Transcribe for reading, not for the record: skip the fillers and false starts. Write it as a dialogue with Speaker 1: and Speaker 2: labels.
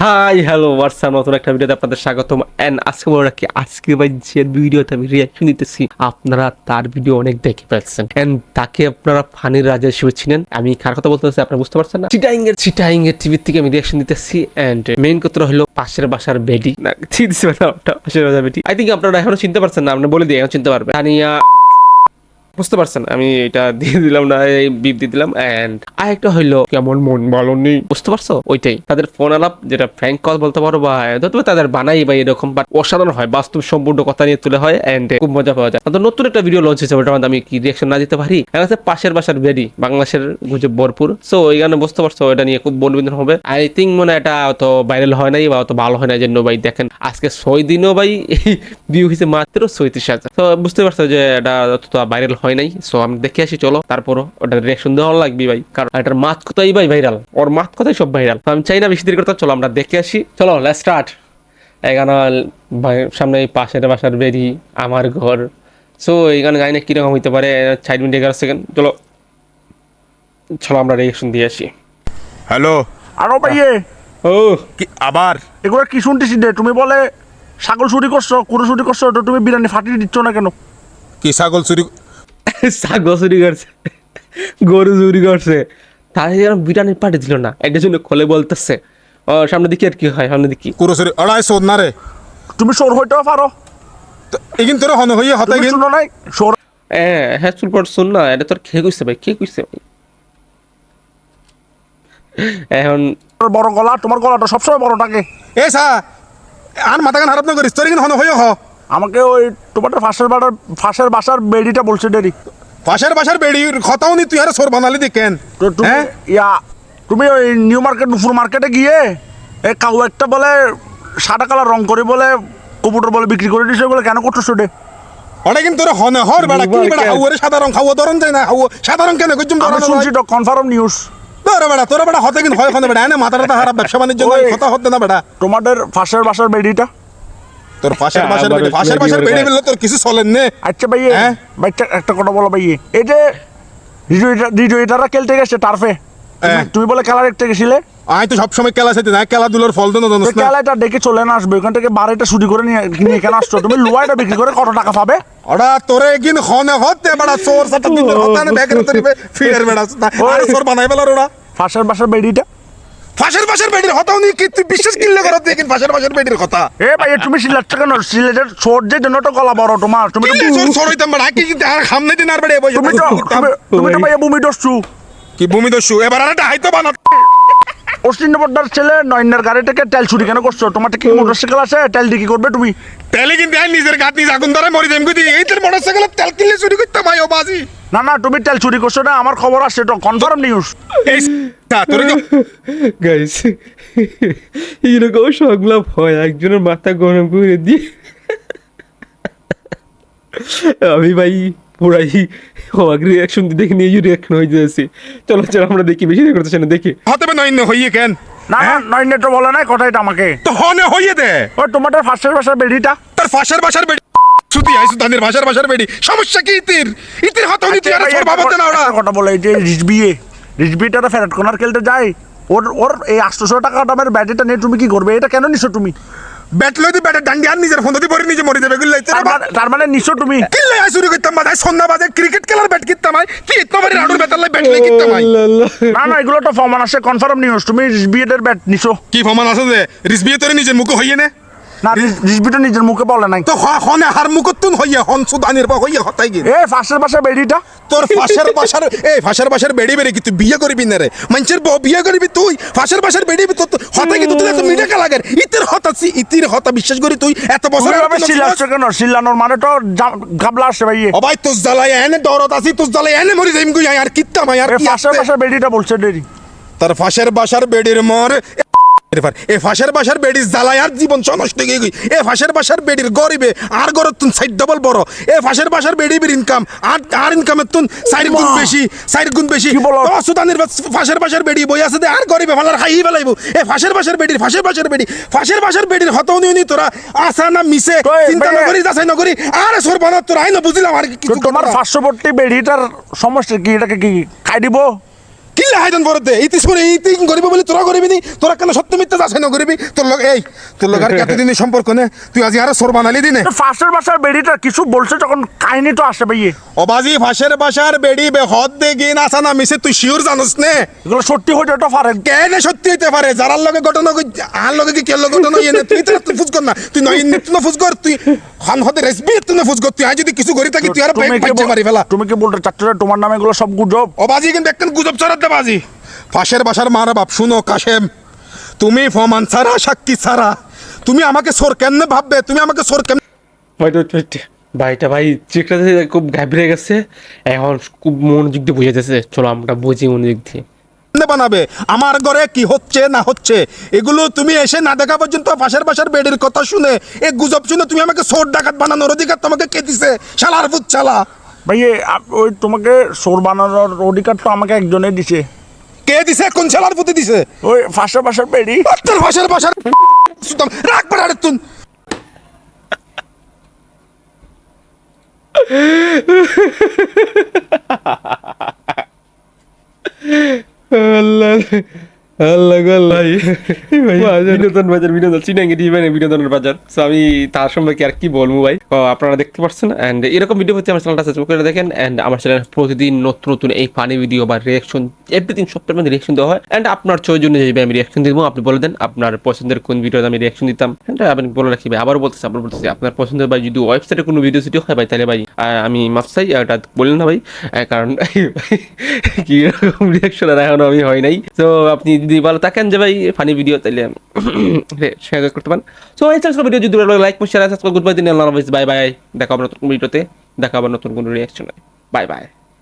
Speaker 1: Hi hello WhatsApp নতুন একটা ভিডিওতে আপনাদের স্বাগতম। এন্ড আজকে বড় কি আজকে ভাই যে ভিডিওতে আমি রিয়াকশন দিতেছি আপনারা তার ভিডিও অনেক দেখে ফেলছেন এন্ড তাকে আপনারা ফানির রাজা হিসেবে ছিলেন। আমি কার কথা বলতেছি আপনারা বুঝতে পারছেন না? চিটাইং এর টিভির থেকে আমি রিয়াকশন দিতেছি এন্ড মেইন কথা হলো পাশের বাসার বেডি না চিনতে পাশের বাসার বেডি। আই থিঙ্ক আপনারা এখনো চিনতে পারছেন না, আপনি বলে দিয়ে এখন চিনতে পারবেন। তানিয়া বুঝতে পারছেন আমি এটা দিয়ে দিলাম না, এই বিপ দিয়ে দিলাম। এন্ড আরেকটা হইলো কেমন মন ভালো নেই, বুঝতে পারছো? ওইটাই তাদের ফোন আলাপ, যেটা ফ্র্যাঙ্ক কল বলতে পারো বা তাদের বানাই বা এরকম, বাট অসাধারণ হয়, বাস্তব সম্পূর্ণ কথা নিয়ে তুলে হয় এন্ড খুব মজা পাওয়া যায়। তো নতুন একটা ভিডিও লঞ্চ হয়েছে, ওটার মধ্যে আমি কি রিয়াকশন না দিতে পারি। হচ্ছে পাশের বাসার বেডি, বাংলাদেশের গুজব ভরপুর। সো ওই গানে বুঝতে পারছো এটা নিয়ে খুব বলবিন্দন হবে। আই থিঙ্ক মনে এটা অত ভাইরাল হয় নাই বা অত ভালো হয় না, জন্য ভাই দেখেন আজকে 6 দিনও ভাই ভিউ হয়েছে মাত্র 37,000। তো বুঝতে পারছো যে এটা অতটা ভাইরাল হয় নাই। সো আমি দেখে আসি, চলো তারপরও ওটার রিয়াকশন দেওয়া লাগবে ভাই, কারণ এটার মাত কথাই ভাই ভাইরাল, ওর মাত কথাই সব ভাইরাল। আমি চাই না বেশি দেরি করতে, চলো আমরা দেখে আসি। চলো লেটস স্টার্ট। এখানে সামনে পাশের বাসার বেরি আমার ঘর। সো এখানে জানি না কিরকম হইতে পারে। 4 মিনিট 11 সেকেন্ড। চলো চলো আমরা রিয়াকশন দিয়ে আসি।
Speaker 2: হ্যালো
Speaker 3: আরো ভাইয়ে
Speaker 1: ও
Speaker 2: কি আবার
Speaker 3: এগুলো কি শুনতেছি রে? তুমি বলে ছাগল চুরি করছো, কুড়ো চুরি করছো, তো তুমি বিরিয়ানি ফাটিয়ে দিচ্ছ না কেন?
Speaker 2: কি ছাগল চুরি
Speaker 1: ছাগল চুরি করছে, গরু চুরি করছে, তাই যেন বিরিয়ানির পার্টি দিল না, একটা জন্য খোলে বলতেছে। ও সামনে দেখি আর কি হয়, সামনে দেখি।
Speaker 2: কুরো চুরি অড়াই সোদ না রে
Speaker 3: তুমি চোর হইতেও পারো,
Speaker 2: এগিন তোর হন হইয়ে হতাই
Speaker 3: তুমি
Speaker 2: গিন
Speaker 3: শুনো নাই চোর?
Speaker 1: হ্যাঁ চুল পর শুন না, এটা তোর খেয়ে কইছে ভাই, কে কইছে ভাই? এখন
Speaker 3: বড় গলা, তোমার গলাটা সবসময় বড় থাকে।
Speaker 2: এ সা আন মাথা গান হারাপ না করিস তোর এগিন হন হইয়ে হ
Speaker 3: আমাকে ওই তোমার ফাঁসের বাসার বেডিটা বলছে ডেরি।
Speaker 2: পাশের বাসার বেড়ি খতাও নি তুই আর সোর বানালি দি কেন?
Speaker 3: তো তুমি
Speaker 2: হ্যাঁ
Speaker 3: তুমি ওই নিউ মার্কেট নুপুর মার্কেটে গিয়ে এই কাউ একটা বলে সাদা কালার রং করে বলে কবুতর বলে বিক্রি করে দিছে, বলে কেন করছো ডে?
Speaker 2: ওটা কিন্তু তোর হনে হর বেড়া কি বেড়া হাউরে সাধারণ খাওয়া ধরন যায় না, হাউ সাধারণ কেন কইছুম
Speaker 3: আমি শুনছি তো কনফার্ম নিউজ।
Speaker 2: তোর বেড়া হতে কিন্তু হয় হনে বেড়া এনে মাথাটা খারাপ, ব্যবসা বাণিজ্য কথা হতে না বেড়া।
Speaker 3: তোমাদের ফাঁসের বাসার বেডিটা
Speaker 2: তোর পাশের বাসার বেড়ি বললে তোর কিছু চলেন নে।
Speaker 3: আচ্ছা ভাইয়ে,
Speaker 2: হ্যাঁ?
Speaker 3: বাচ্চা একটা কথা বলো ভাইয়ে, এই যে রিজুইটাররা খেলতে গেছে টার্ফে,
Speaker 2: হ্যাঁ।
Speaker 3: তুমি বলে খেলা দেখতে গেছিলে,
Speaker 2: আমি তো সবসময় খেলা চাইতে না, খেলাধুলার ফল তো জানোস না।
Speaker 3: খেলাটা ডেকে চলে না আসবে, ওখান থেকে বাড়িটা চুরি করে নিয়ে কেন আসছো? তুমি লুয়াইটা বিক্রি করে কত টাকা পাবে?
Speaker 2: ওরা তোরে একদিন হনে হতে বেড়া চোর সাটা দিন হতানে ব্যাগের তরিবে ফিরের বেড়া আর চোর বানাই বেলার ওরা।
Speaker 3: ফাঁসের বাসার বেডিটা
Speaker 2: ফাঁসের বাসার বেডির হতাও নি কি তুই বিশ্বাস কিনলে করত দেখিন ফাঁসের বাসার বেডির কথা।
Speaker 3: এ ভাই তুমি সিলেক্ট কেন? সিলেটের ছোট যে জন্য তো গলা বড় তোমার, তুমি তো
Speaker 2: কি চোর চোর হইতাম বেড়া কি আর সামনে দিন আর বেড়ে বসে
Speaker 3: তুমি তো ভাইয়া ভূমি দস্যু।
Speaker 2: কি ভূমি দস্যু এবার আর হাইতো বানা
Speaker 3: অশ্বিন পর্দার ছেলে নয়নের গাড়ি থেকে তেল চুরি কেন করছো? তোমার কি মোটরসাইকেল আছে? তেল দিয়ে কি করবে তুমি?
Speaker 2: তেলে কিন্তু আই নিজের গাত নিজ আগুন ধরে মরি যাইম কই এই তোর মোটরসাইকেলে তেল কিনলে চুরি করতে ভাই ও বাজি
Speaker 3: না তুমি তেল চুরি করছো না, আমার খবর আসছে, তো কনফার্ম নিউজ।
Speaker 2: এই তোর কি
Speaker 1: গাইস এরকম সংলাপ হয়, একজনের মাথা গরম করে দিয়ে আমি ভাই পুরাই অবাক রিয়াকশন দেখে নিয়ে রিয়াকশন হয়ে যাচ্ছি। চলো আমরা দেখি, বেশি দেরি করতেছে না, দেখি।
Speaker 2: হতে বে নইন হইয়ে কেন
Speaker 3: না নয়নের তো বলে নাই কথাটা আমাকে।
Speaker 2: তো হনে হইয়ে দে
Speaker 3: ওই তোমাদের ফাঁসের বাসার বেডিটা,
Speaker 2: তোর ফাঁসের বাসার বেডি সুতি আইসু ধানের বাসার বেডি সমস্যা কি ইতির হতাও নি তুই আর চোর ভাবতে না ওরা
Speaker 3: কথা বলে এই যে রিজবিটা ফেরত কোনার খেলতে যায়, ওর এই 800 টাকা দামের ব্যাটারিটা নিয়ে তুমি কি করবে? এটা কেন নিছো তুমি?
Speaker 2: ব্যাট লই দি ব্যাটে ডান্ডি আর নিজের ফোন দি পরে নিজে মরে যাবে গুলাই
Speaker 3: তার মানে নিছো তুমি?
Speaker 2: কিল্লে আইসুরি কইতাম বাজায় সন্ধ্যা বাজে ক্রিকেট খেলার ব্যাট কিনতাম আই কি ইতনা বড় রাডুর ব্যাটার লাই ব্যাট লই কিনতাম আই
Speaker 3: না এগুলো তো ফমান আছে, কনফার্ম নিউজ। তুমি রিজবিয়ের ব্যাট নিছো?
Speaker 2: কি ফমান আছে যে রিসবিয়ে তোরে নিজের মুখ হইয়ে নে
Speaker 3: না রিজবিটা নিজের মুখে বলে নাই
Speaker 2: তো হনে হার মুখতুন হইয়া হন সুদানির বা হইয়া হতাই গিয়ে
Speaker 3: এ ফাঁসের বাসার বেডিটা
Speaker 2: তোর ফাঁসের বাসার বেড়ি বেড়ে কি তুই বিয়ে করবি না রে? মানুষের বউ বিয়ে করবি তুই ফাঁসের বাসার বেড়ি তোর হতাই কি তুই এত মিডিয়া কা লাগে ইতির হতা বিশ্বাস করি তুই এত বছর
Speaker 3: কেন শিলানোর মানে তো গাবলা আসছে ভাই।
Speaker 2: ও ভাই তুই জ্বালাই এনে দরদ আছি তুই জ্বালাই এনে মরি যাইম গুই আর কিত্তাম আর কি
Speaker 3: ফাঁসের বাসার বেডিটা বলছে ডেরি।
Speaker 2: তার ফাঁসের বাসার বেড়ির মর এ ফাঁসের বাসার বেডির জ্বালায় আর জীবন নষ্ট হয়ে গই। এ ফাঁসের বাসার বেডির গরিবে আর গরত তুন সাইড ডবল বড়। এ ফাঁসের বাসার বেডির ইনকাম আর ইনকামের তুন 4 গুণ বেশি সুদানের ফাঁসের বাসার বেডি বই আছে আর গরিবে ভালার খাই ফেলাইব। এ ফাঁসের বাসার বেডির হতও নি তোরা আসা না মিশে চিন্তা না করি যাচাই না করি আর সর বানা তোরা আই না বুঝলাম আর কিছু।
Speaker 3: তোমার 500 বেডিটার সমস্যা কি? এটাকে কি খাই দিব?
Speaker 2: কি লাহাইদন বরদে ইতি শুনে ইতি গরিব বলে তোরা গরিবি নি তোরা কেন সত্য মিথ্যা যাচাই না গরিবি তোর লগ আর কতদিনের সম্পর্ক নে তুই আজ আর সোর বানালি দিনে
Speaker 3: ফাঁসের বাসার বেড়িটা কিছু বলছে যখন কাহিনী তো আসে ভাইয়ে
Speaker 2: অবাজি ফাঁসের বাসার বেড়ি বে হদ দে গিন আসা না মিশে তুই শিওর জানোস নে
Speaker 3: এগুলো সত্যি হইতে তো পারে
Speaker 2: কেনে সত্যি হইতে পারে যারার লগে ঘটনা আর লগে কি কেল ঘটনা ইয়ে নে তুই তো ফুজ কর না তুই নয় তুই না ফুজ কর তুই খান হতে রেসবি তুই না ফুজ কর তুই আজ যদি কিছু করি থাকি তুই আর
Speaker 3: তুমি কি
Speaker 2: পাইছে মারি ফেলা
Speaker 3: তুমি কি বলতে চাচ্ছ যে তোমার নামে এগুলো সব গুজব
Speaker 2: অবাজি কিন্তু একটা গুজব চড়াতে বাজি ফাঁসের বাসার মারা বাপ শুনো কাশেম তুমি ফমান সারা সাক্ষী সারা তুমি আমাকে সোর কেমনে ভাববে তুমি আমাকে সোর কেমনে
Speaker 1: ভাইটা ভাই চেকটা খুব ঘাবড়ে গেছে এখন খুব মনোযোগ দিয়ে বুঝে যাচ্ছে চলো আমরা বুঝি মনোযোগ দিয়ে
Speaker 2: বানাবে আমার ঘরে কি হচ্ছে না হচ্ছে এগুলো তুমি এসে না দেখা পর্যন্ত ফাঁসের বাসার বেডের কথা শুনে এই গুজব শুনে তুমি আমাকে সোর ডাকাত বানানোর অধিকার তোমাকে কে দিছে শালার ফুট চালা
Speaker 3: ভাইয়ে ওই তোমাকে সোর বানানোর অধিকার তো আমাকে একজনে দিছে
Speaker 2: কে দিছে কোন শালার ফুটে দিছে
Speaker 3: ওই ফাঁসের বাসার বেড়ি
Speaker 2: তোর ফাঁসের বাসার রাখ পাড়ারে তুন
Speaker 1: আল্লাহ আল্লাহ আল্লাহ বিনোদন বাজার বিনোদন চিনাঙ্গি টিভি বিনোদনের বাজার তো আমি তার সম্পর্কে আর কি বলবো ভাই আপনারা দেখতে পাচ্ছেন এন্ড এরকম ভিডিও হচ্ছে আমার চ্যানেলটা সাবস্ক্রাইব করে দেখেন এন্ড আমার চ্যানেলে প্রতিদিন নতুন নতুন এই ফানি ভিডিও বা রিয়াকশন এভরিথিং সবটার মধ্যে রিয়াকশন দেওয়া হয় এন্ড আপনার চয়েস জন্য যে আমি রিয়াকশন দিব আপনি বলে দেন আপনার পছন্দের কোন ভিডিওতে আমি রিয়াকশন দিতাম এন্ড আপনি বলে রাখি ভাই আবারও বলতেছি আপনার পছন্দের ভাই যদি ওয়েবসাইটে কোনো ভিডিও সিডিও হয় ভাই তাহলে ভাই আমি মাফ চাই এটা বললেন না ভাই কারণ কি রকম রিয়াকশন আর এখনো আমি হয় নাই তো আপনি যদি ভালো থাকেন যে ভাই ফানি ভিডিও তাহলে শেয়ার করতে পারেন সো এই চ্যানেল ভিডিও যদি ভালো লাগে like share subscribe good bye দিন আল্লাহ হাফেজ বাই বাই দেখা হবে নতুন ভিডিওতে দেখা হবে নতুন কোনো রিয়াকশনে বাই বাই